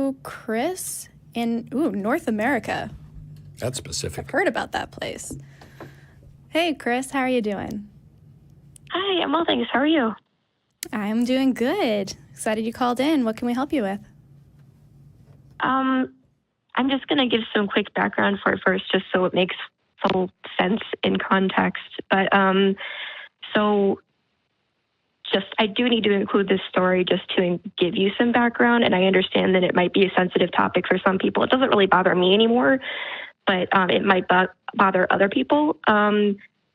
to Chris in North America. That's specific. I've heard about that place. Hey, Chris, how are you doing? Hi, I'm well, thanks. How are you? I'm doing good. Excited you called in. What can we help you with? I'm just going to give some quick background for it first, just so it makes full sense in context. But I do need to include this story just to give you some background, and I understand that it might be a sensitive topic for some people. It doesn't really bother me anymore, but it might bother other people.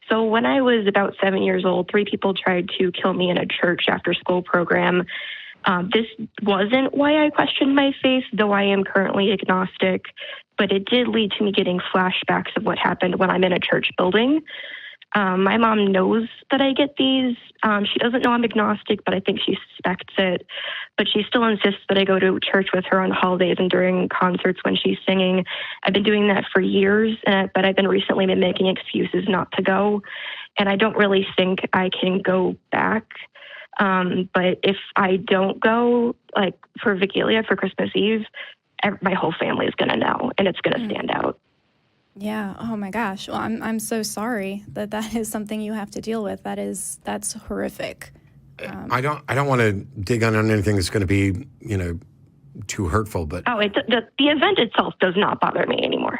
So when I was about 7 years old, 3 people tried to kill me in a church after school program. This wasn't why I questioned my faith, though I am currently agnostic, but it did lead to me getting flashbacks of what happened when I'm in a church building. My mom knows that I get these. She doesn't know I'm agnostic, but I think she suspects it. But she still insists that I go to church with her on holidays and during concerts when she's singing. I've been doing that for years, but I've been recently making excuses not to go. And I don't really think I can go back. But if I don't go, like for Vigilia, for Christmas Eve, my whole family is going to know, and it's going to stand out. Yeah. Oh my gosh. Well, I'm so sorry that is something you have to deal with. That's horrific. I don't want to dig on anything that's going to be, too hurtful, but The event itself does not bother me anymore.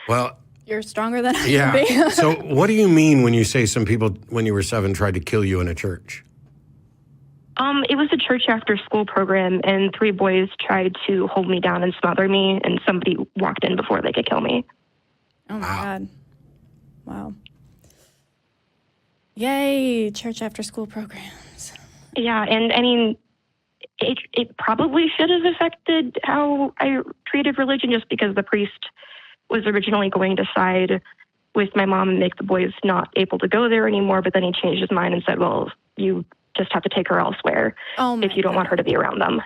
Well, you're stronger than I yeah. can be. So what do you mean when you say some people when you were 7 tried to kill you in a church? It was a church after school program, and 3 boys tried to hold me down and smother me, and somebody walked in before they could kill me. Oh, my God. Wow. Yay, church after school programs. Yeah, and I mean, it probably should have affected how I treated religion, just because the priest was originally going to side with my mom and make the boys not able to go there anymore, but then he changed his mind and said, well, you just have to take her elsewhere if you don't want her to be around them.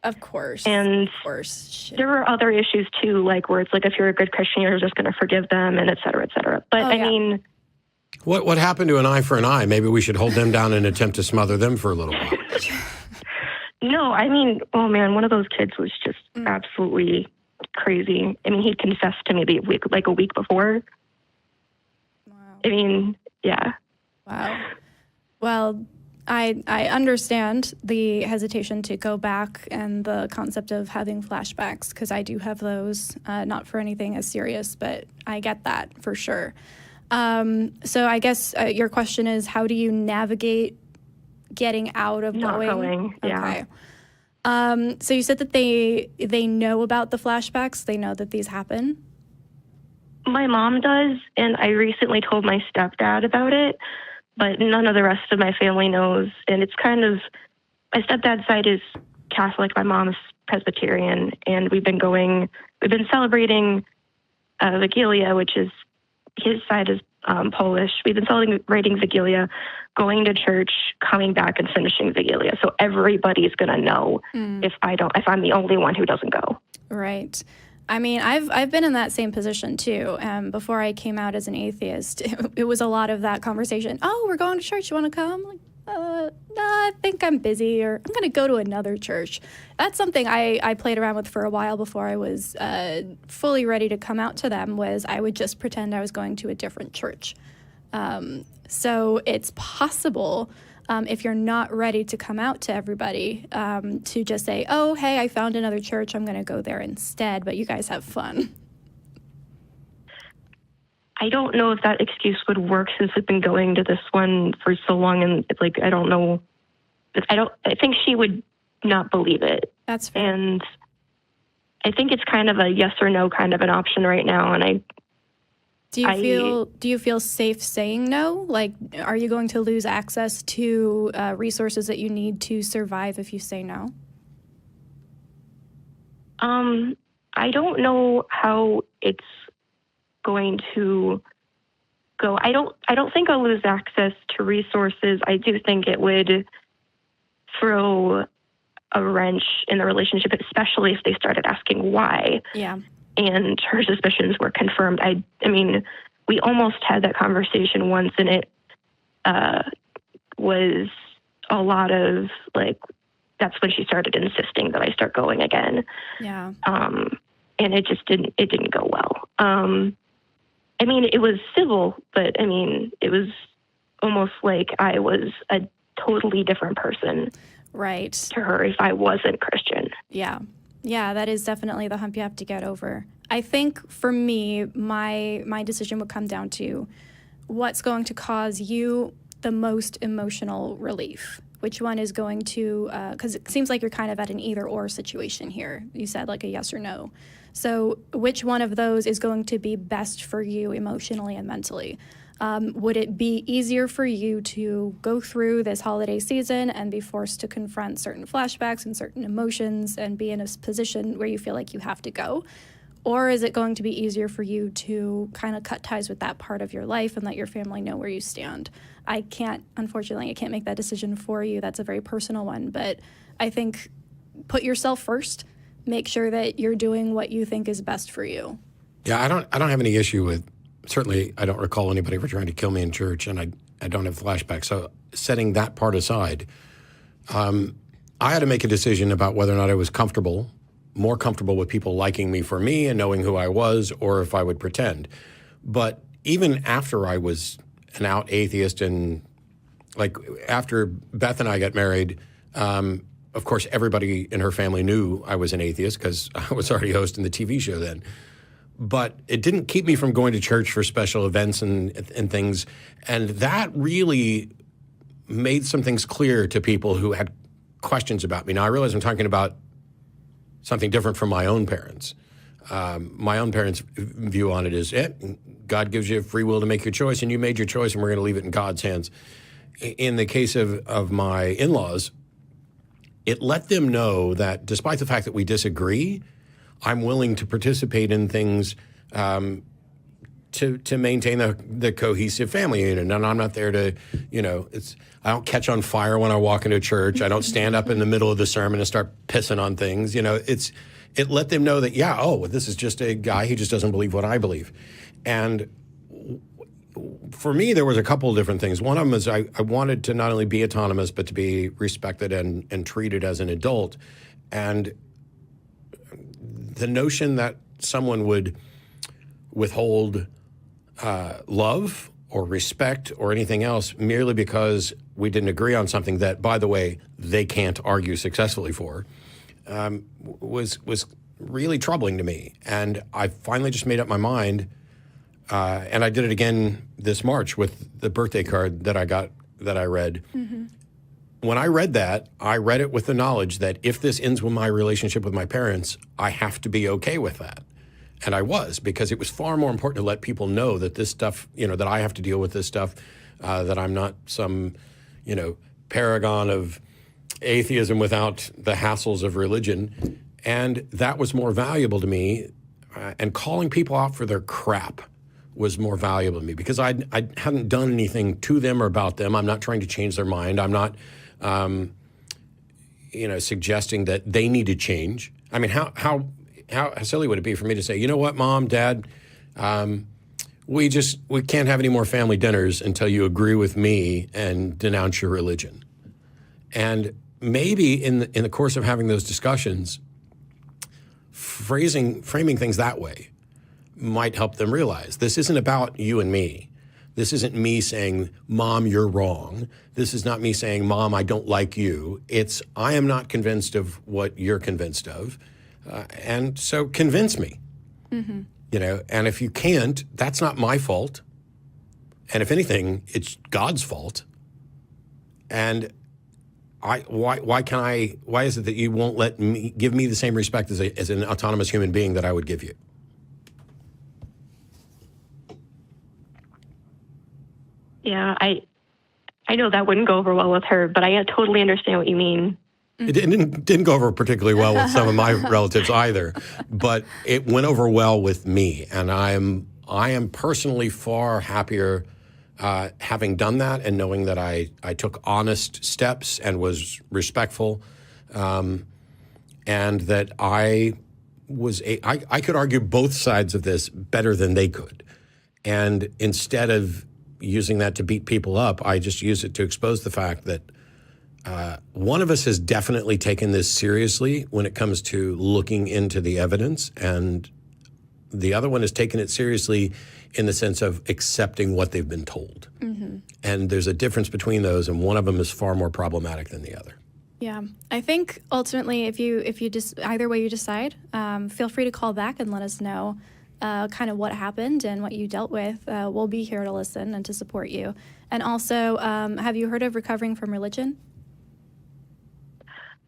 Of course. And of course. Shit. There were other issues too, like where it's like if you're a good Christian, you're just going to forgive them, and et cetera, et cetera. But I mean, what happened to an eye for an eye? Maybe we should hold them down and attempt to smother them for a little while. No, I mean, oh man, one of those kids was just absolutely crazy. I mean, he'd confessed to me a week before. Wow. I mean, yeah. Wow. Well, I understand the hesitation to go back and the concept of having flashbacks, because I do have those, not for anything as serious, but I get that for sure. So I guess your question is, how do you navigate getting out of Not going? Yeah. Okay. So you said that they know about the flashbacks. They know that these happen. My mom does, and I recently told my stepdad about it, but none of the rest of my family knows. And it's kind of, my stepdad's side is Catholic, my mom's Presbyterian, and we've been celebrating Vigilia, which is, his side is Polish. We've been celebrating Vigilia, going to church, coming back, and finishing Vigilia. So everybody's going to know if I'm the only one who doesn't go. Right. I mean, I've been in that same position too. Before I came out as an atheist, it was a lot of that conversation. Oh, we're going to church. You want to come? Like, no, I think I'm busy, or I'm going to go to another church. That's something I played around with for a while before I was fully ready to come out to them. Was I would just pretend I was going to a different church. So it's possible, if you're not ready to come out to everybody, to just say, oh, hey, I found another church, I'm going to go there instead, but you guys have fun. I don't know if that excuse would work, since we've been going to this one for so long, and it's like, I don't know. I think she would not believe it. That's fair. And I think it's kind of a yes or no kind of an option right now, and Do you feel safe saying no? Like, are you going to lose access to resources that you need to survive if you say no? I don't know how it's going to go. I don't think I'll lose access to resources. I do think it would throw a wrench in the relationship, especially if they started asking why. Yeah. And her suspicions were confirmed. I mean, we almost had that conversation once, and it was a lot of, like, that's when she started insisting that I start going again. Yeah. And it just didn't go well. I mean, it was civil, but I mean, it was almost like I was a totally different person Right. to her if I wasn't Christian. Yeah. Yeah, that is definitely the hump you have to get over. I think for me, my decision would come down to what's going to cause you the most emotional relief. Which one is going to, because it seems like you're kind of at an either or situation here. You said like a yes or no. So which one of those is going to be best for you emotionally and mentally? Would it be easier for you to go through this holiday season and be forced to confront certain flashbacks and certain emotions and be in a position where you feel like you have to go? Or is it going to be easier for you to kind of cut ties with that part of your life and let your family know where you stand? Unfortunately, I can't make that decision for you. That's a very personal one. But I think put yourself first. Make sure that you're doing what you think is best for you. Yeah, I don't have any issue with, certainly I don't recall anybody ever trying to kill me in church, and I don't have flashbacks. So setting that part aside, I had to make a decision about whether or not I was more comfortable with people liking me for me and knowing who I was, or if I would pretend. But even after I was an out atheist, and like after Beth and I got married, of course, everybody in her family knew I was an atheist because I was already hosting the TV show then. But it didn't keep me from going to church for special events and things. And that really made some things clear to people who had questions about me. Now, I realize I'm talking about something different from my own parents. My own parents' view on it is, God gives you free will to make your choice, and you made your choice, and we're going to leave it in God's hands. In the case of my in-laws, it let them know that despite the fact that we disagree, I'm willing to participate in things to maintain the cohesive family unit. And I'm not there to, I don't catch on fire when I walk into church. I don't stand up in the middle of the sermon and start pissing on things. It let them know that, this is just a guy who just doesn't believe what I believe. And for me, there was a couple of different things. One of them is I wanted to not only be autonomous, but to be respected and treated as an adult. And the notion that someone would withhold love or respect or anything else merely because we didn't agree on something that, by the way, they can't argue successfully for, was really troubling to me. And I finally just made up my mind. And I did it again this March with the birthday card that I read. Mm-hmm. When I read that, I read it with the knowledge that if this ends with my relationship with my parents, I have to be okay with that. And I was, because it was far more important to let people know that this stuff, that I have to deal with this stuff, that I'm not some, paragon of atheism without the hassles of religion. And that was more valuable to me. And calling people out for their crap was more valuable to me because I hadn't done anything to them or about them. I'm not trying to change their mind. I'm not, suggesting that they need to change. I mean, how silly would it be for me to say, you know what, Mom, Dad, we can't have any more family dinners until you agree with me and denounce your religion. And maybe in the course of having those discussions, framing things that way might help them realize this isn't about you and me. This isn't me saying, Mom, you're wrong. This is not me saying, Mom, I don't like you. It's, I am not convinced of what you're convinced of. And so convince me, mm-hmm. And if you can't, that's not my fault. And if anything, it's God's fault. And why is it that you won't give me the same respect as an autonomous human being that I would give you? Yeah, I know that wouldn't go over well with her, but I totally understand what you mean. It didn't go over particularly well with some of my relatives either, but it went over well with me, and I am personally far happier having done that and knowing that I took honest steps and was respectful, and that I could argue both sides of this better than they could, and instead of using that to beat people up, I just use it to expose the fact that one of us has definitely taken this seriously when it comes to looking into the evidence, and the other one has taken it seriously in the sense of accepting what they've been told. And there's a difference between those, and one of them is far more problematic than the other. Yeah, I think ultimately, if you just either way you decide, feel free to call back and let us know kind of what happened and what you dealt with. We'll be here to listen and to support you. And also, have you heard of Recovering from Religion?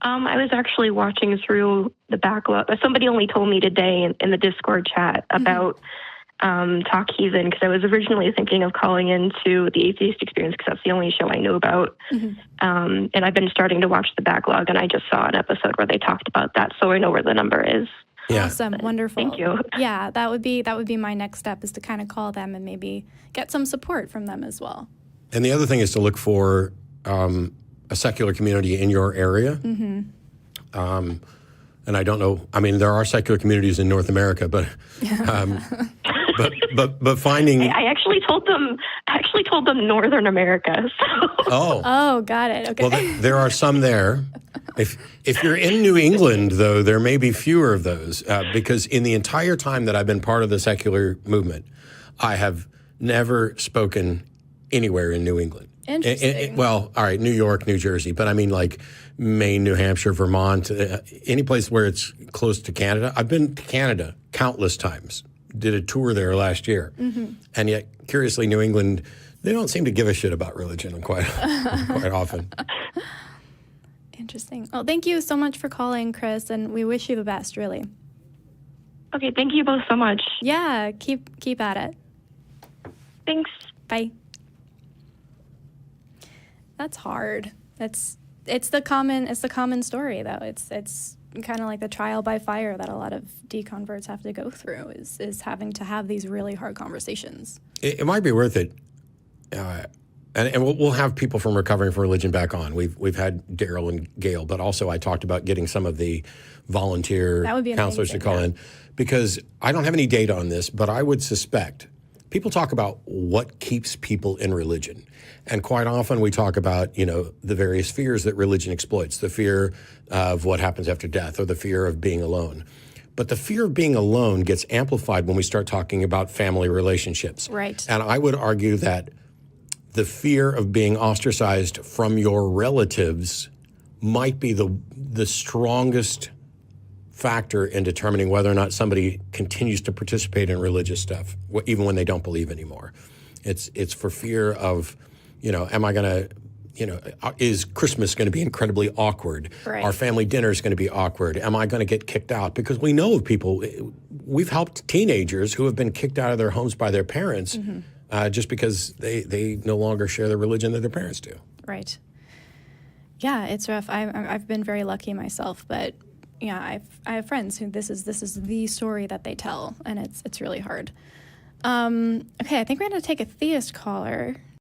I was actually watching through the backlog. Somebody only told me today in the Discord chat about Talk Heathen, because I was originally thinking of calling into the Atheist Experience because that's the only show I know about. And I've been starting to watch the backlog, and I just saw an episode where they talked about that, so I know where the number is. Yeah. Awesome, wonderful. Thank you. Yeah, that would be my next step, is to kind of call them and maybe get some support from them as well. And the other thing is to look for a secular community in your area. And I don't know, I mean, there are secular communities in North America, but but finding... I actually told them Northern America. So. Oh, got it. Okay. Well, there are some there. If you're in New England, though, there may be fewer of those, because in the entire time that I've been part of the secular movement, I have never spoken anywhere in New England. Interesting. Well, all right, New York, New Jersey, but I mean like Maine, New Hampshire, Vermont, any place where it's close to Canada. I've been to Canada countless times, did a tour there last year. And yet, curiously, New England, they don't seem to give a shit about religion quite often. Interesting. Well, thank you so much for calling, Chris, and we wish you the best, really. Okay, thank you both so much. Yeah, keep at it. Thanks. Bye. That's hard. It's the common story, though. It's kind of like the trial by fire that a lot of deconverts have to go through, is having to have these really hard conversations. It might be worth it, and we'll have people from Recovering from Religion back on. We've had Daryl and Gail, but also I talked about getting some of the volunteer counselors to call in, because I don't have any data on this, but I would suspect people talk about what keeps people in religion. And quite often we talk about, the various fears that religion exploits, the fear of what happens after death, or the fear of being alone. But the fear of being alone gets amplified when we start talking about family relationships. Right. And I would argue that the fear of being ostracized from your relatives might be the strongest factor in determining whether or not somebody continues to participate in religious stuff, even when they don't believe anymore. It's for fear of, am I going to, is Christmas going to be incredibly awkward? Right. Our family dinner is going to be awkward. Am I going to get kicked out? Because we know of people, we've helped teenagers who have been kicked out of their homes by their parents just because they no longer share the religion that their parents do. Right. Yeah, it's rough. I've been very lucky myself, but yeah, I have friends who this is the story that they tell, and it's really hard. Okay, I think we're going to take a theist caller.